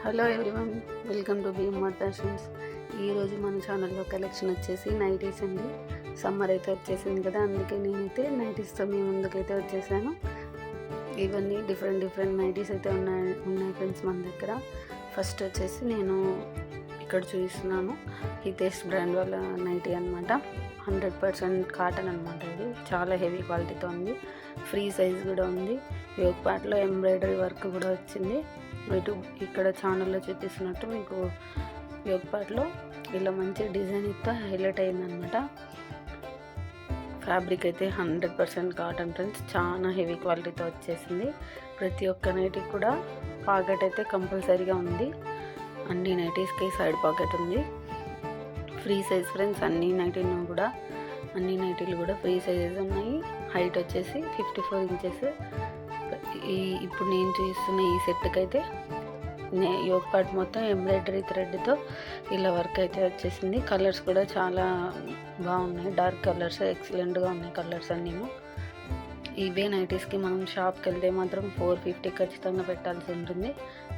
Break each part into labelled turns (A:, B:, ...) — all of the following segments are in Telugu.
A: Hello everyone, welcome to BMR fashions. ఈరోజు మన ఛానల్లో కలెక్షన్ వచ్చేసి నైటీస్ అండి. సమ్మర్ అయితే వచ్చేసింది కదా, అందుకే నేనైతే నైటీస్తో మీ ముందుకైతే వచ్చేసాను. ఇవన్నీ డిఫరెంట్ నైటీస్ అయితే ఉన్నాయి ఫ్రెండ్స్ మన దగ్గర. ఫస్ట్ వచ్చేసి నేను ఇక్కడ చూపిస్తున్నాను హితేష్ బ్రాండ్ వాళ్ళ నైటీ అనమాట. 100% కాటన్ అనమాట. ఇది చాలా హెవీ క్వాలిటీతో ఉంది. ఫ్రీ సైజ్ కూడా ఉంది. యోగ్ పార్ట్లో ఎంబ్రాయిడరీ వర్క్ కూడా వచ్చింది. ఇటు ఇక్కడ ఛానల్లో చూపిస్తున్నట్టు మీకు యోగ్ పార్ట్లో ఇలా మంచి డిజైన్ ఇస్తే హైలైట్ అయిందనమాట. ఫ్యాబ్రిక్ అయితే 100% కాటన్ ఫ్రెండ్స్. చాలా హెవీ క్వాలిటీతో వచ్చేసింది. ప్రతి ఒక్క నైటీకి కూడా పాకెట్ అయితే కంపల్సరీగా ఉంది. అన్ని నైటీస్కి సైడ్ పాకెట్ ఉంది. Free size friends. అన్ని నైటీలు కూడా ఫ్రీ సైజెస్ ఉన్నాయి. హైట్ వచ్చేసి 54 ఇంచెస్. ఇప్పుడు నేను చూస్తున్న ఈ సెట్కి అయితే యోగ్ పార్ట్ మొత్తం ఎంబ్రాయిడరీ థ్రెడ్తో ఇలా వర్క్ అయితే వచ్చేసింది. కలర్స్ కూడా చాలా బాగున్నాయి. డార్క్ కలర్స్ ఎక్సలెంట్గా ఉన్నాయి కలర్స్ అన్నీ. ఇవే నైటీస్కి మనం షాప్కి వెళ్తే మాత్రం 450 ఖచ్చితంగా పెట్టాల్సి ఉంటుంది.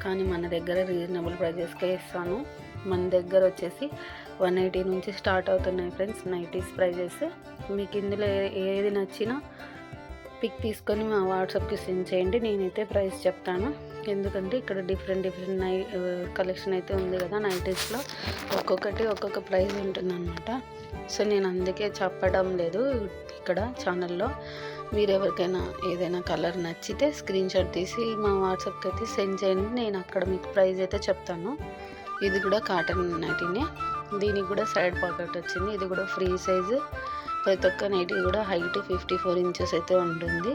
A: కానీ మన దగ్గర రీజనబుల్ ప్రైజెస్కే ఇస్తాను. మన దగ్గర వచ్చేసి 180 నుంచి స్టార్ట్ అవుతున్నాయి ఫ్రెండ్స్ నైటీస్ ప్రైజెస్. మీకు ఇందులో ఏది నచ్చినా పిక్ తీసుకొని మా వాట్సాప్కి సెండ్ చేయండి. నేనైతే ప్రైస్ చెప్తాను. ఎందుకంటే ఇక్కడ డిఫరెంట్ కలెక్షన్ అయితే ఉంది కదా నైటీస్లో. ఒక్కొక్క ప్రైస్ ఉంటుందన్నమాట. సో నేను అందుకే చెప్పడం లేదు ఇక్కడ ఛానల్లో. మీరు ఎవరికైనా ఏదైనా కలర్ నచ్చితే స్క్రీన్ షాట్ తీసి మా వాట్సాప్కి అయితే సెండ్ చేయండి. నేను అక్కడ మీకు ప్రైస్ అయితే చెప్తాను. ఇది కూడా కాటన్ నైటీనే. దీనికి కూడా సైడ్ పాకెట్ వచ్చింది. ఇది కూడా ఫ్రీ సైజు. ప్రతి ఒక్క నైటీ కూడా హైట్ 54 ఇంచెస్ అయితే ఉంటుంది.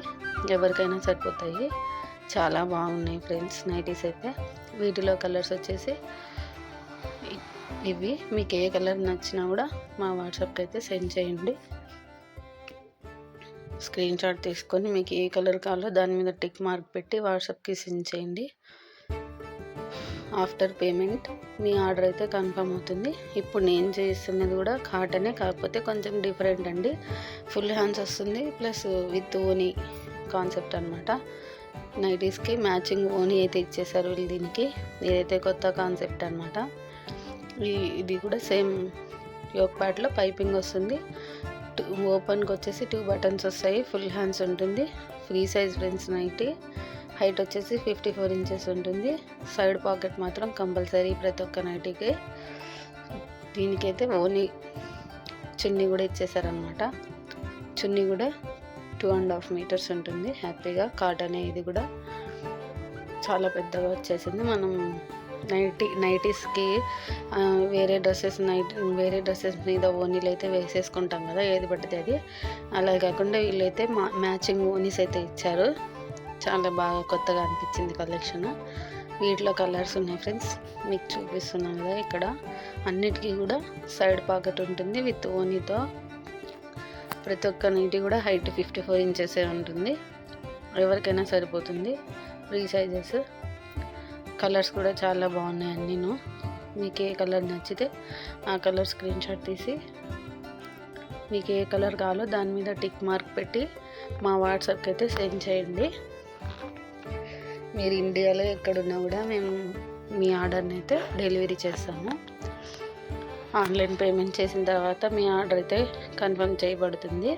A: ఎవరికైనా సరిపోతాయి. చాలా బాగున్నాయి ఫ్రెండ్స్ నైటీస్ అయితే. వీటిలో కలర్స్ వచ్చేసి ఇవి. మీకు ఏ కలర్ నచ్చినా కూడా మా వాట్సాప్కి అయితే సెండ్ చేయండి. స్క్రీన్ షాట్ తీసుకొని మీకు ఏ కలర్ కావాలో దాని మీద టిక్ మార్క్ పెట్టి వాట్సాప్కి సెండ్ చేయండి. ఆఫ్టర్ పేమెంట్ మీ ఆర్డర్ అయితే కన్ఫర్మ్ అవుతుంది. ఇప్పుడు నేను చేస్తున్నది కూడా కాటనే, కాకపోతే కొంచెం డిఫరెంట్ అండి. ఫుల్ హ్యాండ్స్ వస్తుంది, ప్లస్ విత్ ఓనీ కాన్సెప్ట్ అనమాట. నైటీస్కి మ్యాచింగ్ ఓనీ అయితే ఇచ్చేసారు వీళ్ళు దీనికి. ఇదైతే కొత్త కాన్సెప్ట్ అనమాట. ఇది కూడా సేమ్ యోగ్ ప్యాడ్లో పైపింగ్ వస్తుంది. ఓపెన్కి వచ్చేసి 2 బటన్స్ వస్తాయి. ఫుల్ హ్యాండ్స్ ఉంటుంది. Free size friends nightie. Height వచ్చేసి 54 ఇంచెస్ ఉంటుంది. సైడ్ పాకెట్ మాత్రం కంపల్సరీ ప్రతి ఒక్క నైటీకి. దీనికైతే ఓన్లీ చున్నీ కూడా ఇచ్చేసారనమాట. చున్నీ కూడా 2.5 మీటర్స్ ఉంటుంది. హ్యాపీగా కాటనే. ఇది కూడా చాలా పెద్దగా వచ్చేసింది. మనం నైటీస్కి వేరే డ్రెస్సెస్ మీద ఓనీలు అయితే వేసేసుకుంటాం కదా, ఏది పడితే అది. అలా కాకుండా వీళ్ళైతే మ్యాచింగ్ ఓనీస్ అయితే ఇచ్చారు. చాలా బాగా కొత్తగా అనిపించింది కలెక్షన్. వీటిలో కలర్స్ ఉన్నాయి ఫ్రెండ్స్. మీకు చూపిస్తున్నాను కదా ఇక్కడ. అన్నిటికీ కూడా సైడ్ పాకెట్ ఉంటుంది విత్ ఓనీతో. ప్రతి ఒక్క నైటీ కూడా హైట్ 54 ఇంచెసే ఉంటుంది. ఎవరికైనా సరిపోతుంది. Free sizes. కలర్స్ కూడా చాలా బాగున్నాయి అన్నీను. మీకు ఏ కలర్ నచ్చితే ఆ కలర్ స్క్రీన్ షాట్ తీసి మీకు ఏ కలర్ కావాలో దాని మీద టిక్ మార్క్ పెట్టి మా వాట్సాప్కి అయితే సెండ్ చేయండి. మీరు ఇండియాలో ఎక్కడున్నా కూడా మేము మీ ఆర్డర్ని అయితే డెలివరీ చేస్తాము. ఆన్లైన్ పేమెంట్ చేసిన తర్వాత మీ ఆర్డర్ అయితే కన్ఫర్మ్ చేయబడుతుంది.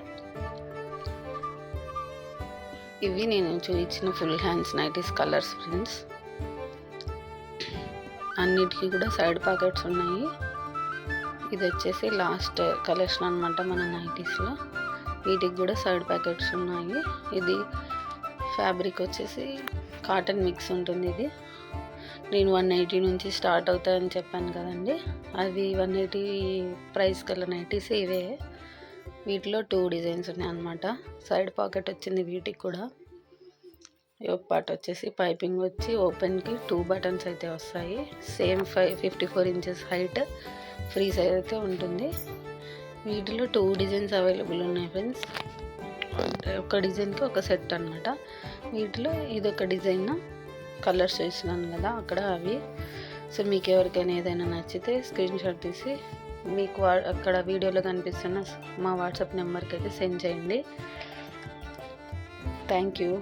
A: ఇవి నేను చూపించిన full hands nighties colours friends. అన్నిటికీ కూడా సైడ్ పాకెట్స్ ఉన్నాయి. ఇది వచ్చేసి లాస్ట్ కలెక్షన్ అనమాట మన నైటీస్లో. వీటికి కూడా సైడ్ ప్యాకెట్స్ ఉన్నాయి. ఇది ఫ్యాబ్రిక్ వచ్చేసి కాటన్ మిక్స్ ఉంటుంది. ఇది నేను 180 నుంచి స్టార్ట్ అవుతాయని చెప్పాను కదండి. అవి 180 ప్రైస్ గల నైటీస్ ఇవే. వీటిలో 2 డిజైన్స్ ఉన్నాయి అన్నమాట. సైడ్ పాకెట్ వచ్చింది వీటికి కూడా. యోగ్ పార్ట్ వచ్చేసి పైపింగ్ వచ్చి ఓపెన్కి 2 బటన్స్ అయితే వస్తాయి. Same 54 inches height. Free size అయితే ఉంటుంది. వీటిలో 2 డిజైన్స్ అవైలబుల్ ఉన్నాయి ఫ్రెండ్స్. అంటే ఒక డిజైన్కి ఒక సెట్ అనమాట. వీటిలో ఇదొక డిజైన్. కలర్స్ చూస్తున్నాను కదా అక్కడ అవి. సో మీకు ఎవరికైనా ఏదైనా నచ్చితే స్క్రీన్ షాట్ తీసి మీకు అక్కడ వీడియోలో కనిపిస్తున్న మా వాట్సాప్ నెంబర్కి అయితే సెండ్ చేయండి. Thank you.